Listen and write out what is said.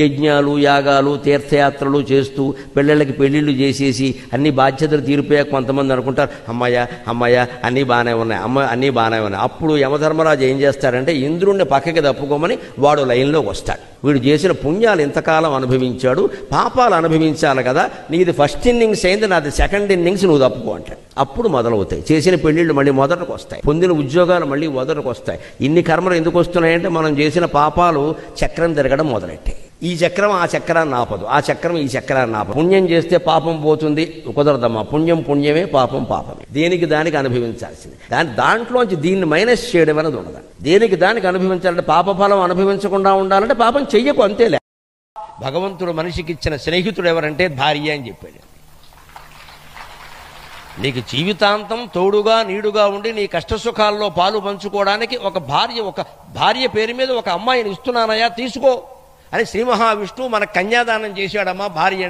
యజ్ఞాలు యాగాలు తీర్థయాత్రలు చేస్తూ పిల్లలకి పెళ్లిళ్ళు చేసేసి అన్ని బాధ్యతలు తీరిపోయాక కొంతమంది అనుకుంటారు అమ్మయ్య అమ్మయ్య అన్నీ బాగానే ఉన్నాయి, అన్నీ బాగానే ఉన్నాయి. అప్పుడు యమధర్మరాజు ఏం చేస్తాడంటే ఇంద్రుణ్ణి పక్కకి తప్పుకోమని వాడు లైన్లోకి వస్తాడు. వీడు చేసిన పుణ్యాలు ఇంతకాలం అనుభవించాడు, పాపాలు అనుభవించాలి కదా, నీది ఫస్ట్ ఇన్నింగ్స్ అయింది, నాది సెకండ్ ఇన్నింగ్స్, నువ్వు తప్పుకో అంటాడు. అప్పుడు మొదలవుతాయి చేసిన పెళ్లిళ్ళు, మళ్ళీ మొదటకు వస్తాయి, పొందిన ఉద్యోగాలు మళ్ళీ మొదటకు వస్తాయి. ఇన్ని కర్మలు ఎందుకు వస్తున్నాయంటే మనం చేసిన పాపాలు చక్రం తిరగడం మొదలెట్టాయి. ఈ చక్రం ఆ చక్రాన్ని ఆపదు, ఆ చక్రం ఈ చక్రాన్ని ఆపదు. పుణ్యం చేస్తే పాపం పోతుంది, కుదరదమ్మా. పుణ్యం పుణ్యమే, పాపం పాపమే. దేనికి దానికి అనుభవించాల్సింది. దాంట్లోంచి దీన్ని మైనస్ చేయడం అనేది ఉండదు. దేనికి దానికి అనుభవించాలంటే పాపఫలం అనుభవించకుండా ఉండాలంటే పాపం చెయ్యకు, అంతేలే. భగవంతుడు మనిషికి ఇచ్చిన స్నేహితుడు ఎవరంటే భార్య అని చెప్పాడు. నీకు జీవితాంతం తోడుగా నీడుగా ఉండి నీ కష్టసుఖాల్లో పాలు పంచుకోవడానికి ఒక భార్య పేరు మీద ఒక అమ్మాయిని ఇస్తున్నానయ్యా, తీసుకో అని శ్రీ మహావిష్ణువు మనకు కన్యాదానం చేశాడమ్మా భార్య.